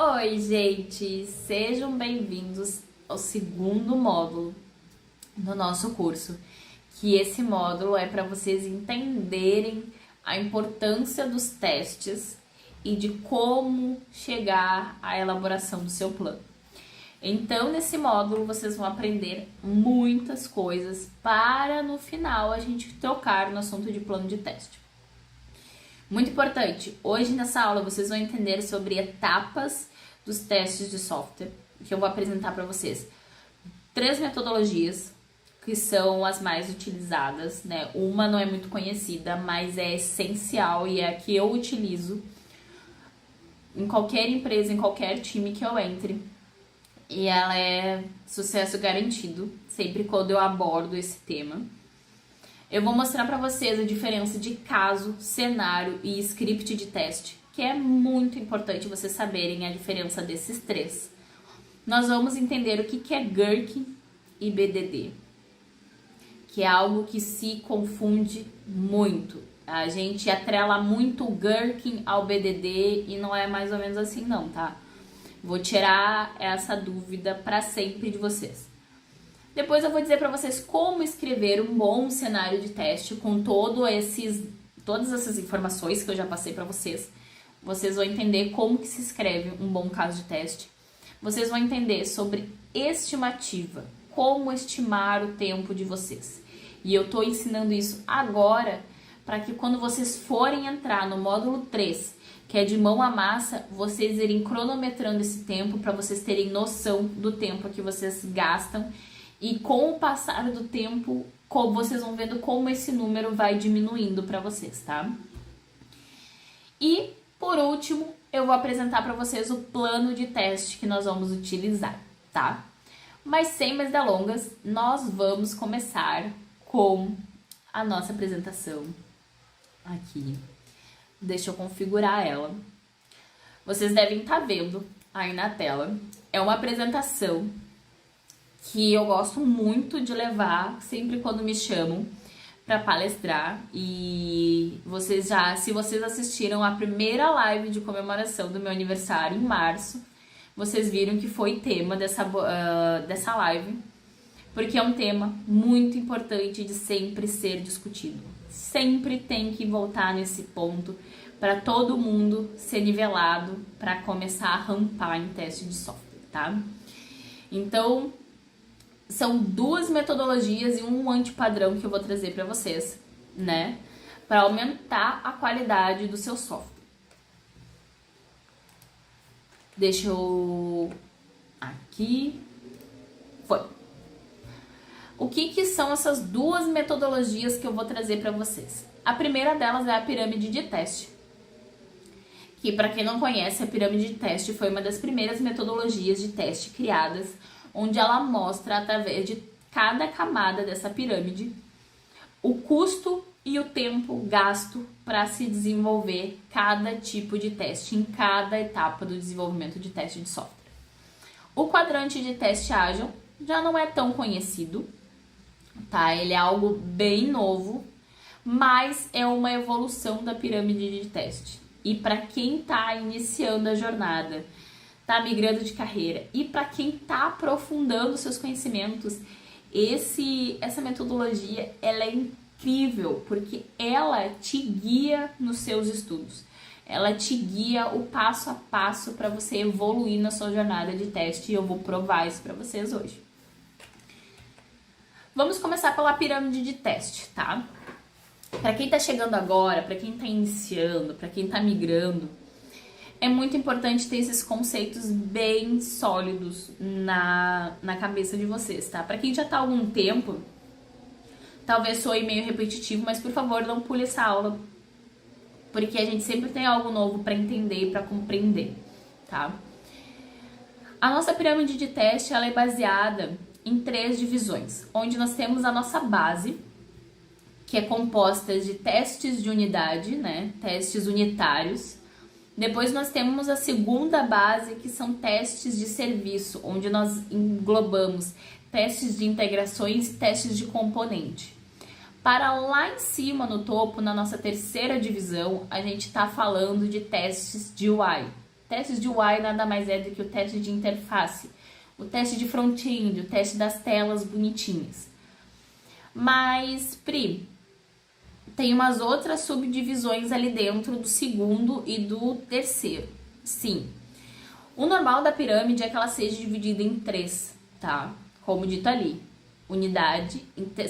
Oi, gente! Sejam bem-vindos ao segundo módulo do nosso curso, que esse módulo é para vocês entenderem a importância dos testes e de como chegar à elaboração do seu plano. Então, nesse módulo, vocês vão aprender muitas coisas para, no final, a gente trocar no assunto de plano de teste. Muito importante, hoje nessa aula vocês vão entender sobre etapas dos testes de software, que eu vou apresentar para vocês. 3 metodologias que são as mais utilizadas, né? Uma não é muito conhecida, mas é essencial e é a que eu utilizo em qualquer empresa, em qualquer time que eu entre. E ela é sucesso garantido, sempre quando eu abordo esse tema. Eu vou mostrar para vocês a diferença de caso, cenário e script de teste, que é muito importante vocês saberem a diferença desses 3. Nós vamos entender o que é Gherkin e BDD, que é algo que se confunde muito. A gente atrela muito o Gherkin ao BDD e não é mais ou menos assim não, tá? Vou tirar essa dúvida para sempre de vocês. Depois eu vou dizer para vocês como escrever um bom cenário de teste com todas essas informações que eu já passei para vocês. Vocês vão entender como que se escreve um bom caso de teste. Vocês vão entender sobre estimativa, como estimar o tempo de vocês. E eu estou ensinando isso agora para que quando vocês forem entrar no módulo 3, que é de mão à massa, vocês irem cronometrando esse tempo para vocês terem noção do tempo que vocês gastam. E com o passar do tempo, vocês vão vendo como esse número vai diminuindo para vocês, tá? E, por último, eu vou apresentar para vocês o plano de teste que nós vamos utilizar, tá? Mas sem mais delongas, nós vamos começar com a nossa apresentação aqui. Deixa eu configurar ela. Vocês devem estar vendo aí na tela. É uma apresentação que eu gosto muito de levar sempre quando me chamam para palestrar. E se vocês assistiram a primeira live de comemoração do meu aniversário em março, vocês viram que foi tema dessa live, porque é um tema muito importante de sempre ser discutido. Sempre tem que voltar nesse ponto para todo mundo ser nivelado para começar a rampar em teste de software, tá? Então, são 2 metodologias e um antipadrão que eu vou trazer para vocês, né? Para aumentar a qualidade do seu software. Deixa eu... Aqui... Foi. O que são essas 2 metodologias que eu vou trazer para vocês? A primeira delas é a pirâmide de teste. Que, para quem não conhece, a pirâmide de teste foi uma das primeiras metodologias de teste criadas, onde ela mostra, através de cada camada dessa pirâmide, o custo e o tempo gasto para se desenvolver cada tipo de teste, em cada etapa do desenvolvimento de teste de software. O quadrante de teste ágil já não é tão conhecido, tá? Ele é algo bem novo, mas é uma evolução da pirâmide de teste. E para quem está iniciando a jornada, está migrando de carreira, e para quem está aprofundando seus conhecimentos, essa metodologia ela é incrível, porque ela te guia nos seus estudos. Ela te guia o passo a passo para você evoluir na sua jornada de teste, e eu vou provar isso para vocês hoje. Vamos começar pela pirâmide de teste, tá? Para quem está chegando agora, para quem está iniciando, para quem está migrando, é muito importante ter esses conceitos bem sólidos na cabeça de vocês, tá? Para quem já está há algum tempo, talvez soe meio repetitivo, mas por favor não pule essa aula, porque a gente sempre tem algo novo para entender e para compreender, tá? A nossa pirâmide de teste ela é baseada em 3 divisões, onde nós temos a nossa base, que é composta de testes de unidade, né? Testes unitários. Depois nós temos a segunda base, que são testes de serviço, onde nós englobamos testes de integrações e testes de componente. Para lá em cima, no topo, na nossa terceira divisão, a gente está falando de testes de UI, Testes de UI nada mais é do que o teste de interface, o teste de front-end, o teste das telas bonitinhas. Mas, Pri, tem umas outras subdivisões ali dentro do segundo e do terceiro. Sim, o normal da pirâmide é que ela seja dividida em 3, tá? Como dito ali, unidade,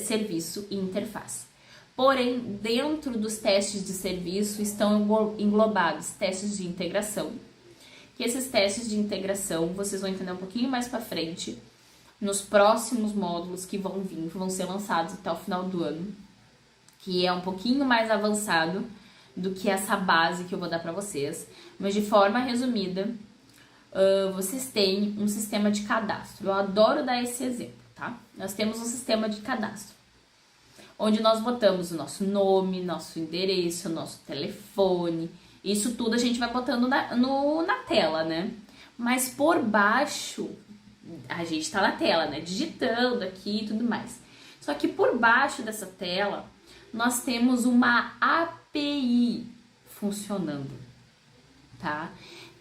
serviço e interface. Porém, dentro dos testes de serviço estão englobados testes de integração, que esses testes de integração vocês vão entender um pouquinho mais para frente, nos próximos módulos que vão vir, vão ser lançados até o final do ano, que é um pouquinho mais avançado do que essa base que eu vou dar para vocês, mas de forma resumida, vocês têm um sistema de cadastro. Eu adoro dar esse exemplo, tá? Nós temos um sistema de cadastro, onde nós botamos o nosso nome, nosso endereço, nosso telefone, isso tudo a gente vai botando na tela, né? Mas por baixo, a gente tá na tela, né? Digitando aqui e tudo mais. Só que por baixo dessa tela, nós temos uma API funcionando, tá?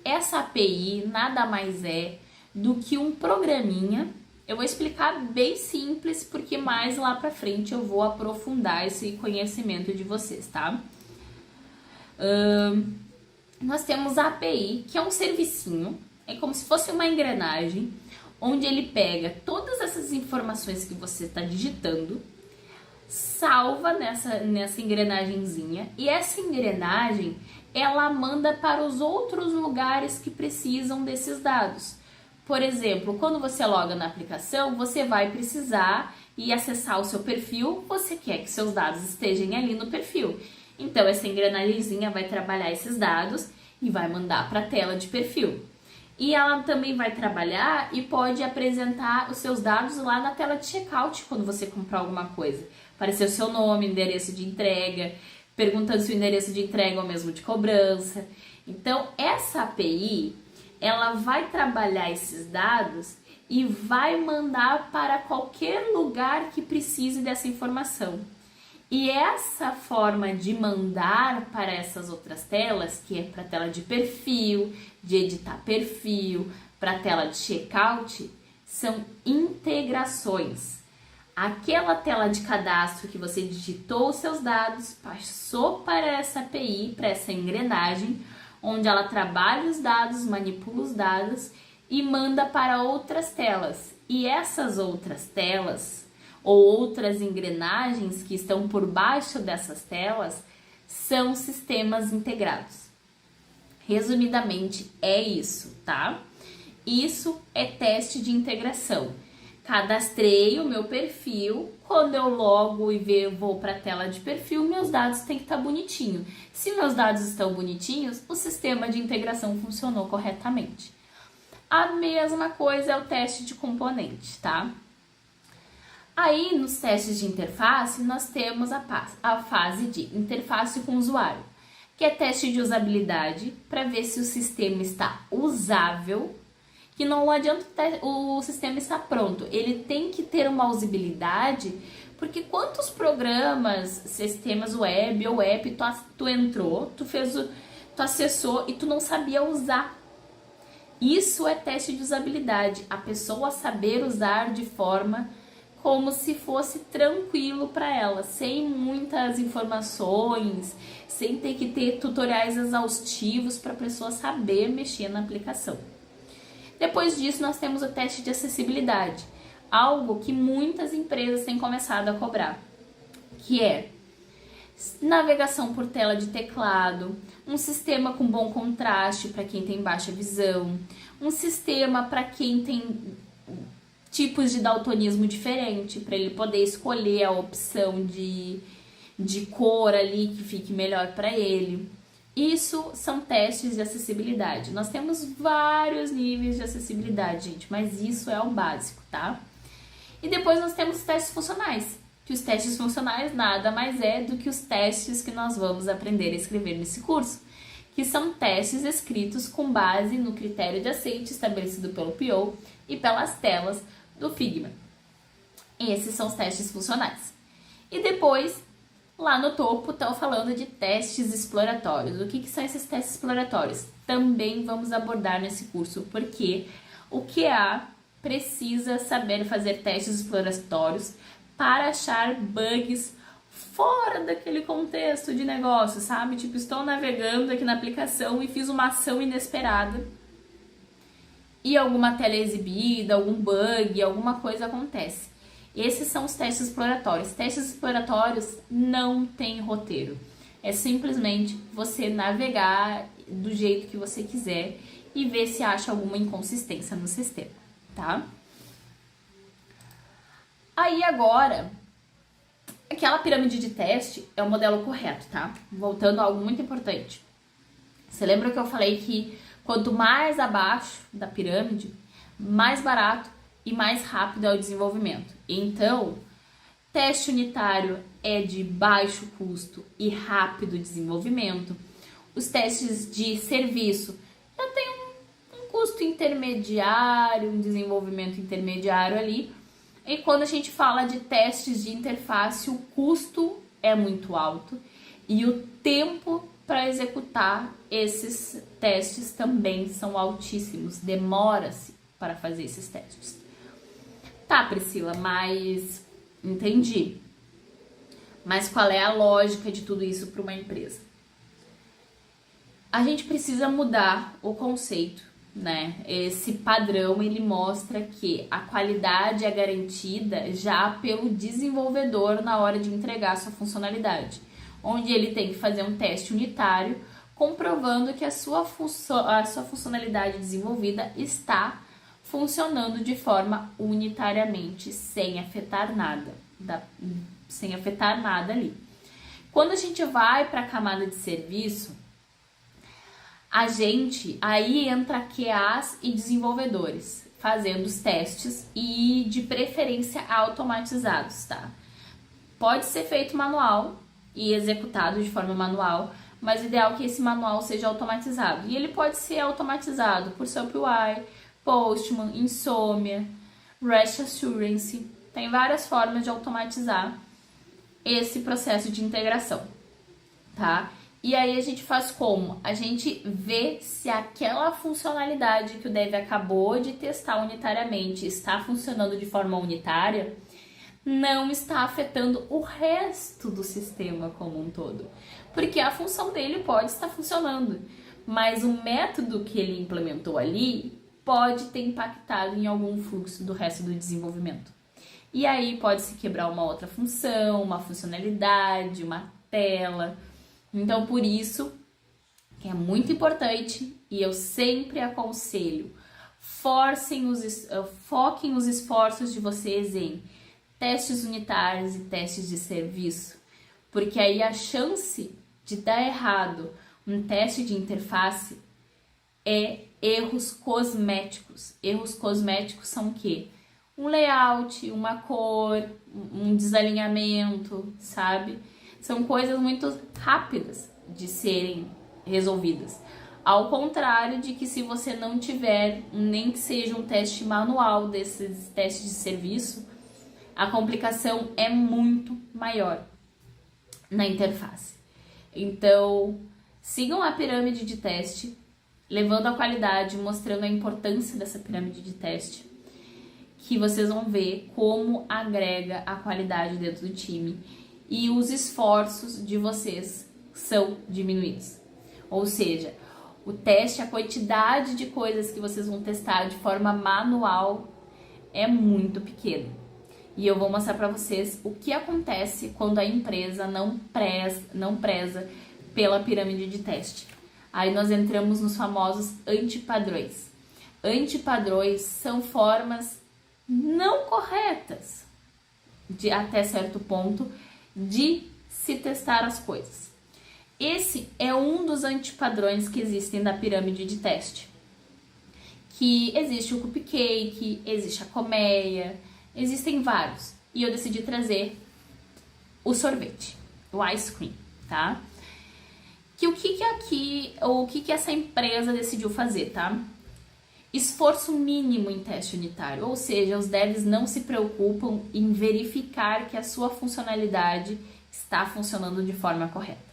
Essa API nada mais é do que um programinha. Eu vou explicar bem simples, porque mais lá pra frente eu vou aprofundar esse conhecimento de vocês, tá? Nós temos a API, que é um servicinho, é como se fosse uma engrenagem, onde ele pega todas essas informações que você está digitando, salva nessa engrenagenzinha, e essa engrenagem, ela manda para os outros lugares que precisam desses dados. Por exemplo, quando você loga na aplicação, você vai precisar ir acessar o seu perfil, você quer que seus dados estejam ali no perfil. Então, essa engrenagemzinha vai trabalhar esses dados e vai mandar para a tela de perfil. E ela também vai trabalhar e pode apresentar os seus dados lá na tela de checkout quando você comprar alguma coisa. Aparecer o seu nome, endereço de entrega, perguntando se o endereço de entrega é o mesmo de cobrança. Então, essa API, ela vai trabalhar esses dados e vai mandar para qualquer lugar que precise dessa informação. E essa forma de mandar para essas outras telas, que é para a tela de perfil, de editar perfil, para a tela de checkout, são integrações. Aquela tela de cadastro que você digitou os seus dados, passou para essa API, para essa engrenagem, onde ela trabalha os dados, manipula os dados e manda para outras telas. E essas outras telas, ou outras engrenagens que estão por baixo dessas telas, são sistemas integrados. Resumidamente, é isso, tá? Isso é teste de integração. Cadastrei o meu perfil, quando eu logo e vou para a tela de perfil, meus dados têm que estar bonitinho. Se meus dados estão bonitinhos, o sistema de integração funcionou corretamente. A mesma coisa é o teste de componente, tá? Aí, nos testes de interface, nós temos a fase de interface com o usuário, que é teste de usabilidade, para ver se o sistema está usável, que não adianta o sistema estar pronto, ele tem que ter uma usabilidade, porque quantos programas, sistemas web ou app tu entrou, tu acessou e tu não sabia usar. Isso é teste de usabilidade, a pessoa saber usar de forma como se fosse tranquilo para ela, sem muitas informações, sem ter que ter tutoriais exaustivos para a pessoa saber mexer na aplicação. Depois disso, nós temos o teste de acessibilidade, algo que muitas empresas têm começado a cobrar, que é navegação por tela de teclado, um sistema com bom contraste para quem tem baixa visão, um sistema para quem tem tipos de daltonismo diferente, para ele poder escolher a opção de cor ali que fique melhor para ele. Isso são testes de acessibilidade. Nós temos vários níveis de acessibilidade, gente, mas isso é o básico, tá? E depois nós temos os testes funcionais, que os testes funcionais nada mais é do que os testes que nós vamos aprender a escrever nesse curso, que são testes escritos com base no critério de aceite estabelecido pelo PO e pelas telas do Figma. Esses são os testes funcionais. E depois, lá no topo, estão falando de testes exploratórios. O que são esses testes exploratórios? também vamos abordar nesse curso, porque o QA precisa saber fazer testes exploratórios para achar bugs fora daquele contexto de negócio, sabe? Tipo, estou navegando aqui na aplicação e fiz uma ação inesperada e alguma tela é exibida, algum bug, alguma coisa acontece. Esses são os testes exploratórios. Testes exploratórios não tem roteiro. É simplesmente você navegar do jeito que você quiser e ver se acha alguma inconsistência no sistema, tá? Aí agora, aquela pirâmide de teste é o modelo correto, tá? Voltando a algo muito importante. Você lembra que eu falei que quanto mais abaixo da pirâmide, mais barato e mais rápido é o desenvolvimento. Então, teste unitário é de baixo custo e rápido desenvolvimento. Os testes de serviço já tem um custo intermediário, um desenvolvimento intermediário ali. E quando a gente fala de testes de interface, o custo é muito alto e o tempo para executar esses testes também são altíssimos. Demora-se para fazer esses testes. Tá, Priscila, mas entendi. Mas qual é a lógica de tudo isso para uma empresa? A gente precisa mudar o conceito, né? Esse padrão, ele mostra que a qualidade é garantida já pelo desenvolvedor na hora de entregar a sua funcionalidade, onde ele tem que fazer um teste unitário comprovando que a sua funcionalidade desenvolvida está funcionando de forma unitariamente, sem afetar nada ali. Quando a gente vai para a camada de serviço, aí entra QAs e desenvolvedores, fazendo os testes e de preferência automatizados, tá? Pode ser feito manual e executado de forma manual, mas o ideal é que esse manual seja automatizado. E ele pode ser automatizado por SoapUI, Postman, Insomnia, REST Assurance. Tem várias formas de automatizar esse processo de integração, tá? E aí a gente faz como? A gente vê se aquela funcionalidade que o dev acabou de testar unitariamente está funcionando de forma unitária, não está afetando o resto do sistema como um todo. Porque a função dele pode estar funcionando, mas o método que ele implementou ali pode ter impactado em algum fluxo do resto do desenvolvimento. E aí pode se quebrar uma outra função, uma funcionalidade, uma tela. Então, por isso, que é muito importante, e eu sempre aconselho, foquem os esforços de vocês em testes unitários e testes de serviço, porque aí a chance de dar errado um teste de interface é erros cosméticos. Erros cosméticos são o quê? Um layout, uma cor, um desalinhamento, sabe? São coisas muito rápidas de serem resolvidas. Ao contrário de que se você não tiver, nem que seja um teste manual desses testes de serviço, a complicação é muito maior na interface. Então, sigam a pirâmide de teste, levando a qualidade, mostrando a importância dessa pirâmide de teste, que vocês vão ver como agrega a qualidade dentro do time e os esforços de vocês são diminuídos. Ou seja, o teste, a quantidade de coisas que vocês vão testar de forma manual é muito pequena. E eu vou mostrar para vocês o que acontece quando a empresa não preza pela pirâmide de teste. Aí nós entramos nos famosos antipadrões. Antipadrões são formas não corretas, até certo ponto, de se testar as coisas. Esse é um dos antipadrões que existem da pirâmide de teste. Que existe o cupcake, existe a colmeia, existem vários. E eu decidi trazer o sorvete, o ice cream, tá? O que essa empresa decidiu fazer, tá? Esforço mínimo em teste unitário, ou seja, os devs não se preocupam em verificar que a sua funcionalidade está funcionando de forma correta.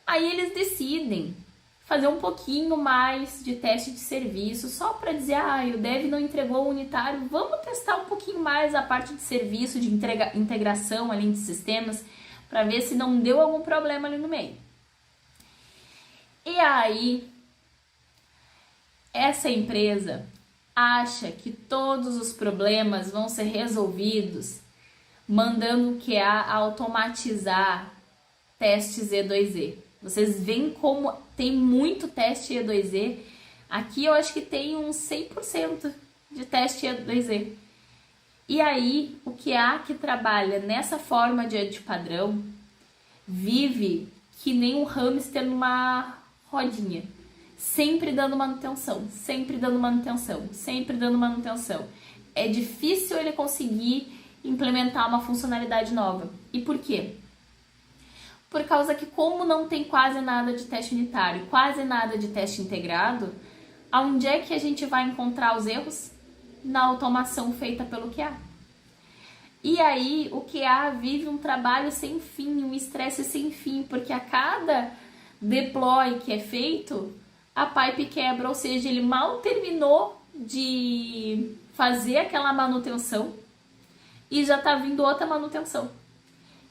Aí eles decidem fazer um pouquinho mais de teste de serviço, só para dizer, o dev não entregou o unitário, vamos testar um pouquinho mais a parte de serviço, de integração ali de sistemas, para ver se não deu algum problema ali no meio. E aí, essa empresa acha que todos os problemas vão ser resolvidos mandando o QA automatizar testes E2E. Vocês veem como tem muito teste E2E. Aqui eu acho que tem uns 100% de teste E2E. E aí, o QA que trabalha nessa forma de antipadrão vive que nem um hamster numa rodinha. Sempre dando manutenção, sempre dando manutenção, sempre dando manutenção. É difícil ele conseguir implementar uma funcionalidade nova. E por quê? Por causa que, como não tem quase nada de teste unitário, quase nada de teste integrado, aonde é que a gente vai encontrar os erros? Na automação feita pelo QA. E aí, o QA vive um trabalho sem fim, um estresse sem fim, porque a cada deploy que é feito, a pipe quebra, ou seja, ele mal terminou de fazer aquela manutenção e já tá vindo outra manutenção.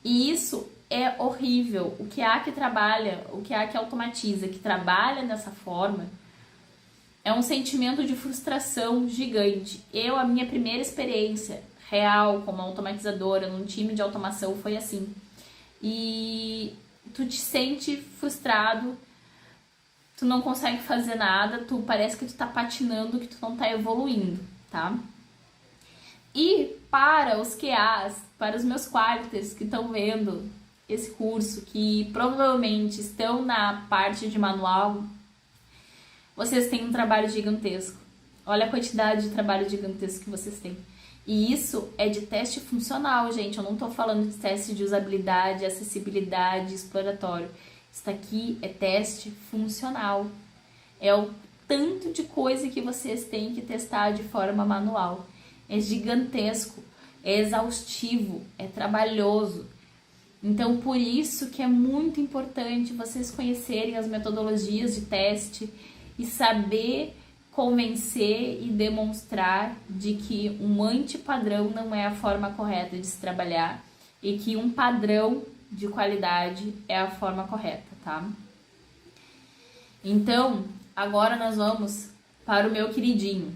E isso é horrível. O QA que trabalha, o QA que automatiza, que trabalha dessa forma, é um sentimento de frustração gigante. A minha primeira experiência real como automatizadora num time de automação foi assim. E tu te sente frustrado, tu não consegue fazer nada, tu parece que tu tá patinando, que tu não tá evoluindo, tá? E para os QAs, para os meus quarters que estão vendo esse curso, que provavelmente estão na parte de manual, vocês têm um trabalho gigantesco. Olha a quantidade de trabalho gigantesco que vocês têm. E isso é de teste funcional, gente. Eu não tô falando de teste de usabilidade, acessibilidade, exploratório. Isso aqui é teste funcional. É o tanto de coisa que vocês têm que testar de forma manual. É gigantesco, é exaustivo, é trabalhoso. Então, por isso que é muito importante vocês conhecerem as metodologias de teste e saber convencer e demonstrar de que um antipadrão não é a forma correta de se trabalhar e que um padrão de qualidade é a forma correta, tá? Então, agora nós vamos para o meu queridinho,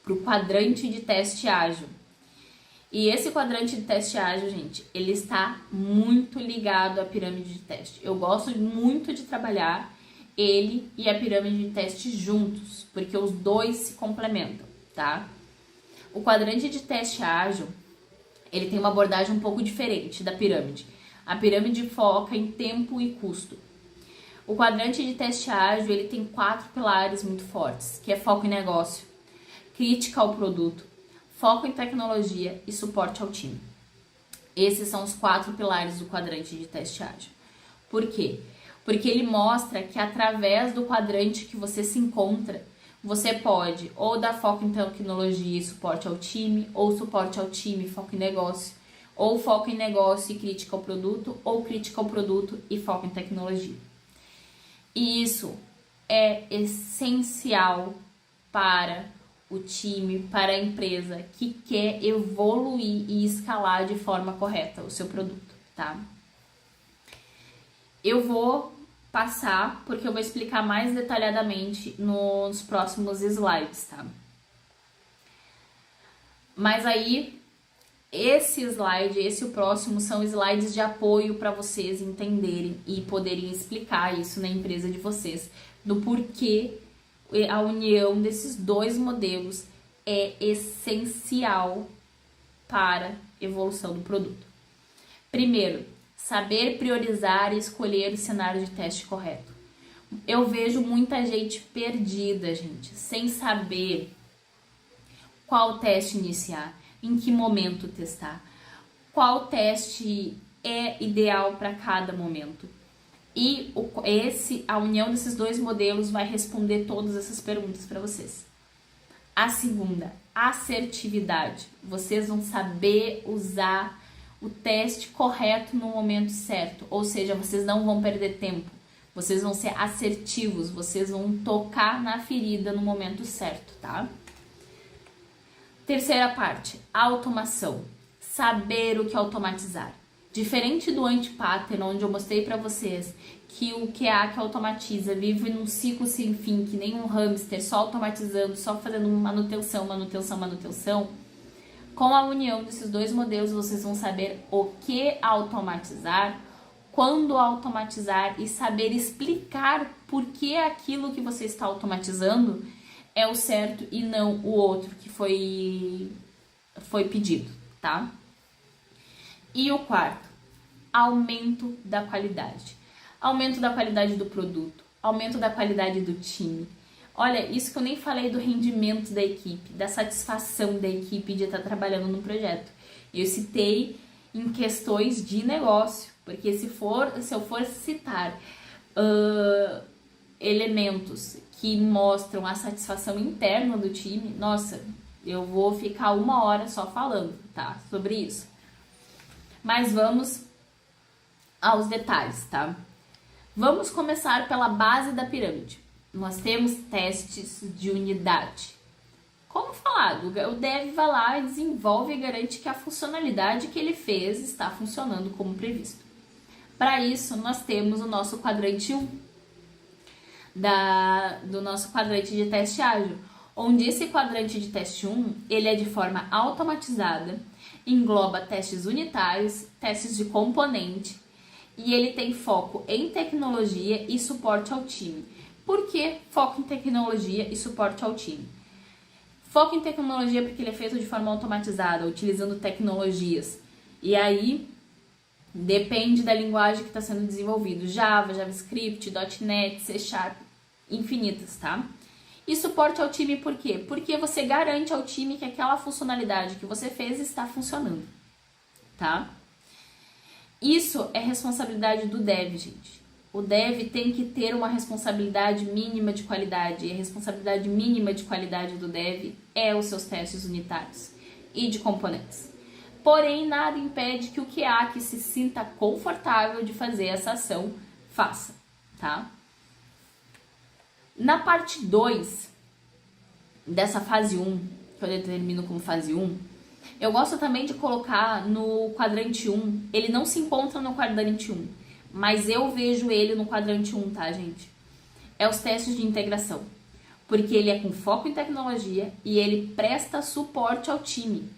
para o quadrante de teste ágil. E esse quadrante de teste ágil, gente, ele está muito ligado à pirâmide de teste. Eu gosto muito de trabalhar ele e a pirâmide de teste juntos, porque os dois se complementam, tá? O quadrante de teste ágil, ele tem uma abordagem um pouco diferente da pirâmide. A pirâmide foca em tempo e custo. O quadrante de teste ágil, ele tem 4 pilares muito fortes, que é foco em negócio, crítica ao produto, foco em tecnologia e suporte ao time. Esses são os 4 pilares do quadrante de teste ágil. Por quê? Porque ele mostra que através do quadrante que você se encontra, você pode ou dar foco em tecnologia e suporte ao time, ou suporte ao time e foco em negócio, ou foco em negócio e crítica ao produto, ou crítica ao produto e foco em tecnologia. E isso é essencial para o time, para a empresa que quer evoluir e escalar de forma correta o seu produto, tá? Eu vou passar, porque eu vou explicar mais detalhadamente nos próximos slides, tá? Mas aí, esse slide, esse e o próximo, são slides de apoio para vocês entenderem e poderem explicar isso na empresa de vocês, do porquê a união desses dois modelos é essencial para a evolução do produto. Primeiro, saber priorizar e escolher o cenário de teste correto. Eu vejo muita gente perdida, gente, sem saber qual teste iniciar, em que momento testar, qual teste é ideal para cada momento. E a união desses dois modelos vai responder todas essas perguntas para vocês. A segunda, assertividade. Vocês vão saber usar o teste correto no momento certo, ou seja, vocês não vão perder tempo. Vocês vão ser assertivos, vocês vão tocar na ferida no momento certo, tá? Terceira parte, automação. Saber o que automatizar. Diferente do anti-pattern, onde eu mostrei para vocês que o QA que automatiza vive num ciclo sem fim, que nem um hamster, só automatizando, só fazendo manutenção, manutenção, manutenção. Com a união desses dois modelos, vocês vão saber o que automatizar, quando automatizar e saber explicar por que aquilo que você está automatizando é o certo e não o outro que foi pedido, tá? E o quarto, aumento da qualidade. Aumento da qualidade do produto, aumento da qualidade do time. Olha, isso que eu nem falei do rendimento da equipe, da satisfação da equipe de estar trabalhando no projeto. Eu citei em questões de negócio, porque se eu for citar elementos que mostram a satisfação interna do time, nossa, eu vou ficar 1 hora só falando, tá? Sobre isso. Mas vamos aos detalhes, tá? Vamos começar pela base da pirâmide. Nós temos testes de unidade. Como falado, o dev vai lá e desenvolve e garante que a funcionalidade que ele fez está funcionando como previsto. Para isso, nós temos o nosso quadrante 1, do nosso quadrante de teste ágil, onde esse quadrante de teste 1, ele é de forma automatizada, engloba testes unitários, testes de componente, e ele tem foco em tecnologia e suporte ao time. Por que foco em tecnologia e suporte ao time? Foco em tecnologia porque ele é feito de forma automatizada, utilizando tecnologias. E aí, depende da linguagem que está sendo desenvolvido. Java, JavaScript, .NET, C Sharp, infinitas, tá? E suporte ao time por quê? Porque você garante ao time que aquela funcionalidade que você fez está funcionando, tá? Isso é responsabilidade do dev, gente. O dev tem que ter uma responsabilidade mínima de qualidade. E a responsabilidade mínima de qualidade do dev é os seus testes unitários e de componentes. Porém, nada impede que o QA que se sinta confortável de fazer essa ação faça, tá? Na parte 2 dessa fase 1, que eu determino como fase 1, eu gosto também de colocar no quadrante 1, ele não se encontra no quadrante 1, mas eu vejo ele no quadrante 1, tá, gente? É os testes de integração, porque ele é com foco em tecnologia e ele presta suporte ao time.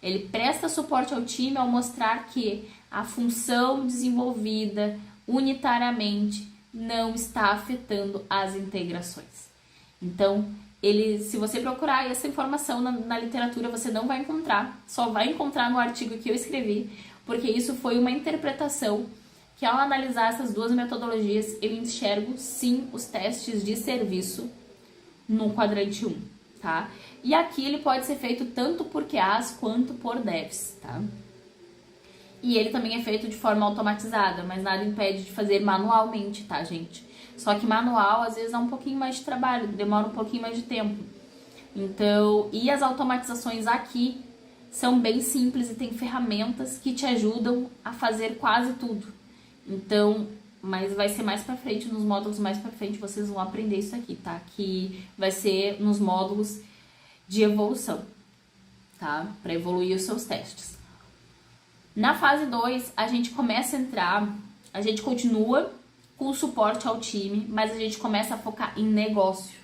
Ele presta suporte ao time ao mostrar que a função desenvolvida unitariamente não está afetando as integrações. Então, se você procurar essa informação na literatura, você não vai encontrar, só vai encontrar no artigo que eu escrevi, porque isso foi uma interpretação que, ao analisar essas duas metodologias, eu enxergo sim os testes de serviço no quadrante 1, tá? E aqui ele pode ser feito tanto por QAs quanto por devs, tá? E ele também é feito de forma automatizada, mas nada impede de fazer manualmente, tá, gente? Só que manual, às vezes, dá um pouquinho mais de trabalho, demora um pouquinho mais de tempo. Então, e as automatizações aqui são bem simples e tem ferramentas que te ajudam a fazer quase tudo. Então, mas vai ser mais pra frente, nos módulos mais pra frente, vocês vão aprender isso aqui, tá? Que vai ser nos módulos de evolução, tá? Pra evoluir os seus testes. Na fase 2, a gente começa a entrar, a gente continua com o suporte ao time, mas a gente começa a focar em negócio.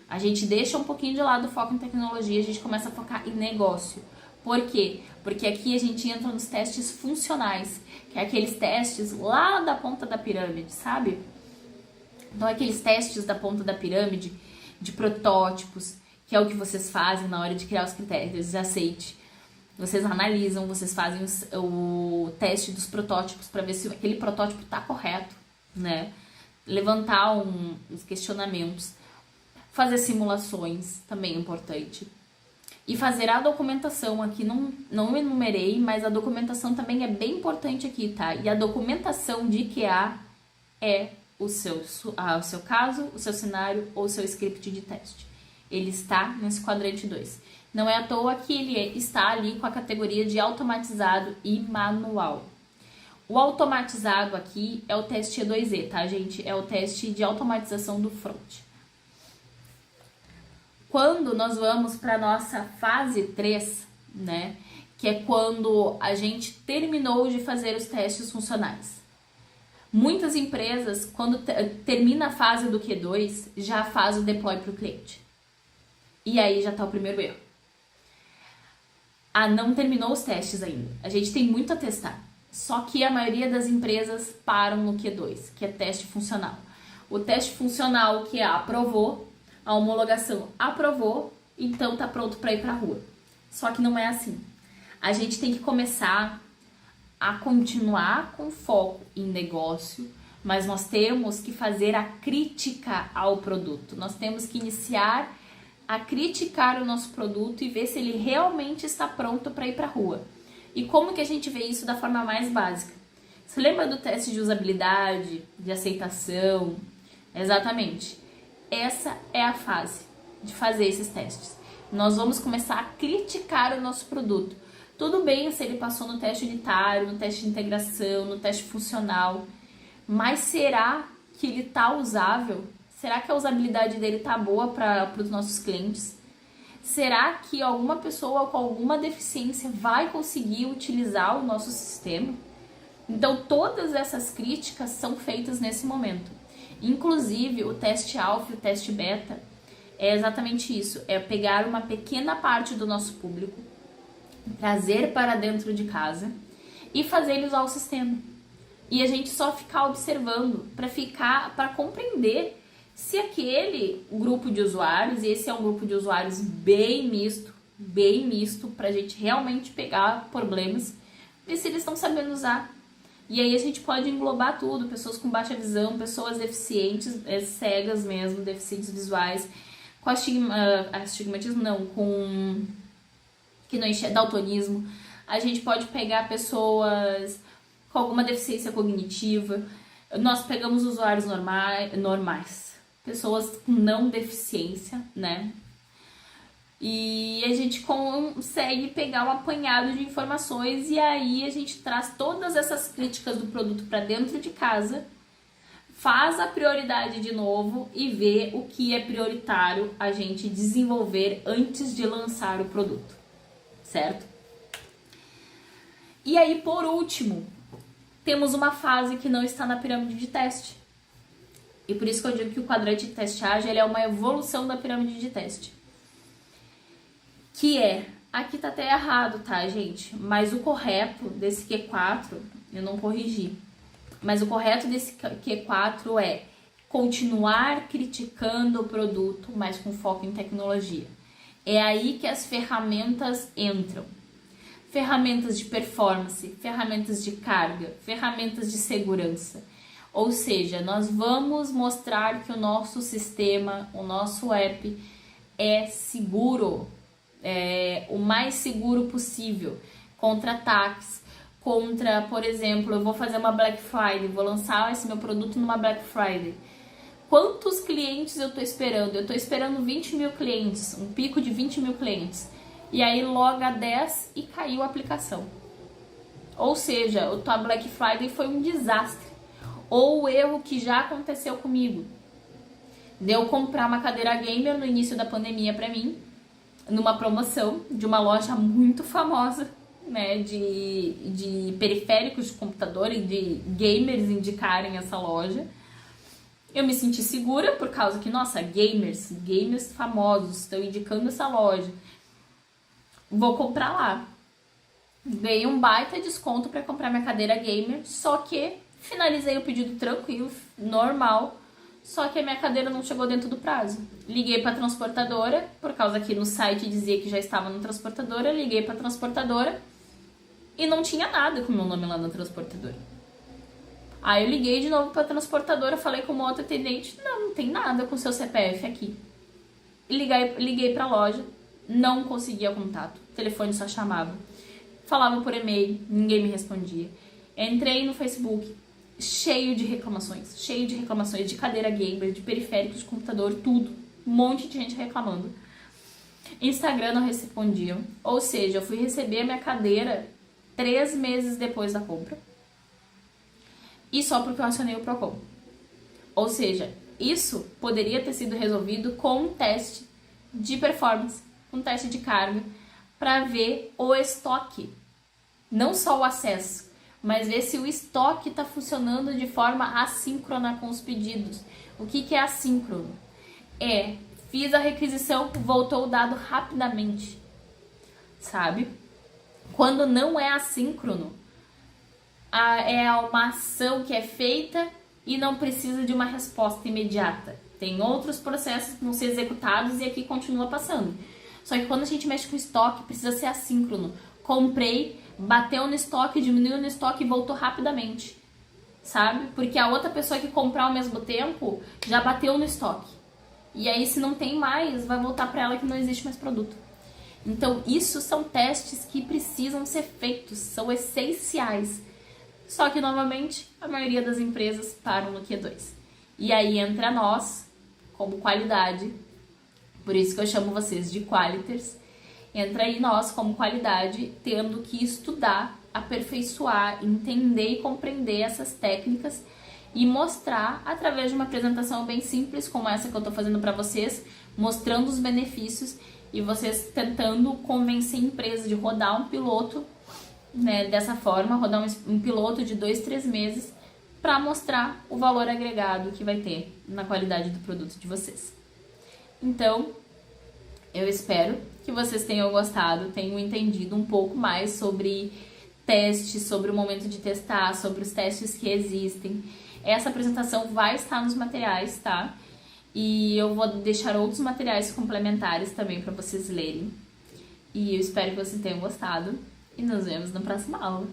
A gente deixa um pouquinho de lado o foco em tecnologia, a gente começa a focar em negócio. Por quê? Porque aqui a gente entra nos testes funcionais, que é aqueles testes lá da ponta da pirâmide, sabe? Então, aqueles testes da ponta da pirâmide, de protótipos, que é o que vocês fazem na hora de criar os critérios de aceite. Vocês analisam, vocês fazem o teste dos protótipos para ver se aquele protótipo está correto, né? Levantar uns questionamentos, fazer simulações, também é importante. E fazer a documentação aqui, não enumerei, mas a documentação também é bem importante aqui, tá? E a documentação de QA é o seu caso, o seu cenário ou o seu script de teste. Ele está nesse quadrante 2. Não é à toa que ele está ali com a categoria de automatizado e manual. O automatizado aqui é o teste E2E, tá, gente? É o teste de automatização do front. Quando nós vamos para nossa fase 3, né, que é quando a gente terminou de fazer os testes funcionais. Muitas empresas, quando termina a fase do Q2, já faz o deploy para o cliente. E aí já está o primeiro erro. Não terminou os testes ainda. A gente tem muito a testar. Só que a maioria das empresas param no Q2, que é teste funcional. O teste funcional que aprovou, a homologação aprovou, então tá pronto para ir para a rua. Só que não é assim. A gente tem que começar a continuar com foco em negócio, mas nós temos que fazer a crítica ao produto. Nós temos que iniciar a criticar o nosso produto e ver se ele realmente está pronto para ir para a rua. E como que a gente vê isso da forma mais básica? Você lembra do teste de usabilidade, de aceitação? Exatamente. Essa é a fase de fazer esses testes. Nós vamos começar a criticar o nosso produto. Tudo bem se ele passou no teste unitário, no teste de integração, no teste funcional, mas será que ele está usável? Será que a usabilidade dele está boa para os nossos clientes? Será que alguma pessoa com alguma deficiência vai conseguir utilizar o nosso sistema? Então, todas essas críticas são feitas nesse momento. Inclusive, o teste alfa e o teste beta é exatamente isso. É pegar uma pequena parte do nosso público, trazer para dentro de casa e fazer ele usar o sistema. E a gente só ficar observando para compreender se aquele grupo de usuários, e esse é um grupo de usuários bem misto, para a gente realmente pegar problemas, ver se eles estão sabendo usar. E aí a gente pode englobar tudo, pessoas com baixa visão, pessoas deficientes, cegas mesmo, deficientes visuais, com astigmatismo não, com que não enxerga, daltonismo. A gente pode pegar pessoas com alguma deficiência cognitiva. Nós pegamos usuários normais, pessoas com não deficiência, né? E a gente consegue pegar um apanhado de informações e aí a gente traz todas essas críticas do produto para dentro de casa, faz a prioridade de novo e vê o que é prioritário a gente desenvolver antes de lançar o produto, certo? E aí, por último, temos uma fase que não está na pirâmide de teste. E por isso que eu digo que o quadrante de teste ágil ele é uma evolução da pirâmide de teste. Que é, aqui tá até errado, tá, gente? Mas o correto desse Q4, eu não corrigi. Mas o correto desse Q4 é continuar criticando o produto, mas com foco em tecnologia. É aí que as ferramentas entram. Ferramentas de performance, ferramentas de carga, ferramentas de segurança. Ou seja, nós vamos mostrar que o nosso sistema, o nosso app é seguro, o mais seguro possível contra ataques, contra, por exemplo, eu vou fazer uma Black Friday, vou lançar esse meu produto numa Black Friday. Quantos clientes eu estou esperando? Eu estou esperando 20 mil clientes, um pico de 20 mil clientes. E aí loga 10 e caiu a aplicação. Ou seja, a tua Black Friday foi um desastre. Ou o erro que já aconteceu comigo. De eu comprar uma cadeira gamer no início da pandemia para mim, numa promoção de uma loja muito famosa, né, de periféricos de computador e de gamers indicarem essa loja. Eu me senti segura por causa que, nossa, gamers famosos estão indicando essa loja. Vou comprar lá. Dei um baita desconto para comprar minha cadeira gamer, só que finalizei o pedido tranquilo, normal, só que a minha cadeira não chegou dentro do prazo. Liguei para a transportadora, por causa que no site dizia que já estava na transportadora, liguei para a transportadora e não tinha nada com o meu nome lá na transportadora. Aí eu liguei de novo para a transportadora, falei com o outro atendente, não tem nada com o seu CPF aqui. Liguei para a loja, não conseguia contato, o telefone só chamava. Falava por e-mail, ninguém me respondia. Entrei no Facebook, cheio de reclamações de cadeira gamer, de periféricos de computador, tudo. Um monte de gente reclamando. Instagram não respondiam. Ou seja, eu fui receber a minha cadeira 3 meses depois da compra. e só porque eu acionei o Procon. Ou seja, isso poderia ter sido resolvido com um teste de performance, um teste de carga, para ver o estoque, não só o acesso, mas ver se o estoque está funcionando de forma assíncrona com os pedidos. O que é assíncrono? Fiz a requisição, voltou o dado rapidamente, sabe? Quando não é assíncrono, é uma ação que é feita e não precisa de uma resposta imediata. Tem outros processos que vão ser executados e aqui continua passando. Só que quando a gente mexe com estoque, precisa ser assíncrono. Comprei, bateu no estoque, diminuiu no estoque e voltou rapidamente, sabe? Porque a outra pessoa que comprar ao mesmo tempo já bateu no estoque. E aí, se não tem mais, vai voltar para ela que não existe mais produto. Então, isso são testes que precisam ser feitos, são essenciais. Só que, novamente, a maioria das empresas param no Q2. E aí entra nós, como qualidade, por isso que eu chamo vocês de qualiters, entra aí nós, como qualidade, tendo que estudar, aperfeiçoar, entender e compreender essas técnicas e mostrar através de uma apresentação bem simples, como essa que eu estou fazendo para vocês, mostrando os benefícios e vocês tentando convencer a empresa de rodar um piloto, né, dessa forma, rodar um piloto de 2-3 meses para mostrar o valor agregado que vai ter na qualidade do produto de vocês. Então, eu espero que vocês tenham gostado, tenham entendido um pouco mais sobre testes, sobre o momento de testar, sobre os testes que existem. Essa apresentação vai estar nos materiais, tá? E eu vou deixar outros materiais complementares também para vocês lerem. E eu espero que vocês tenham gostado. E nos vemos na próxima aula.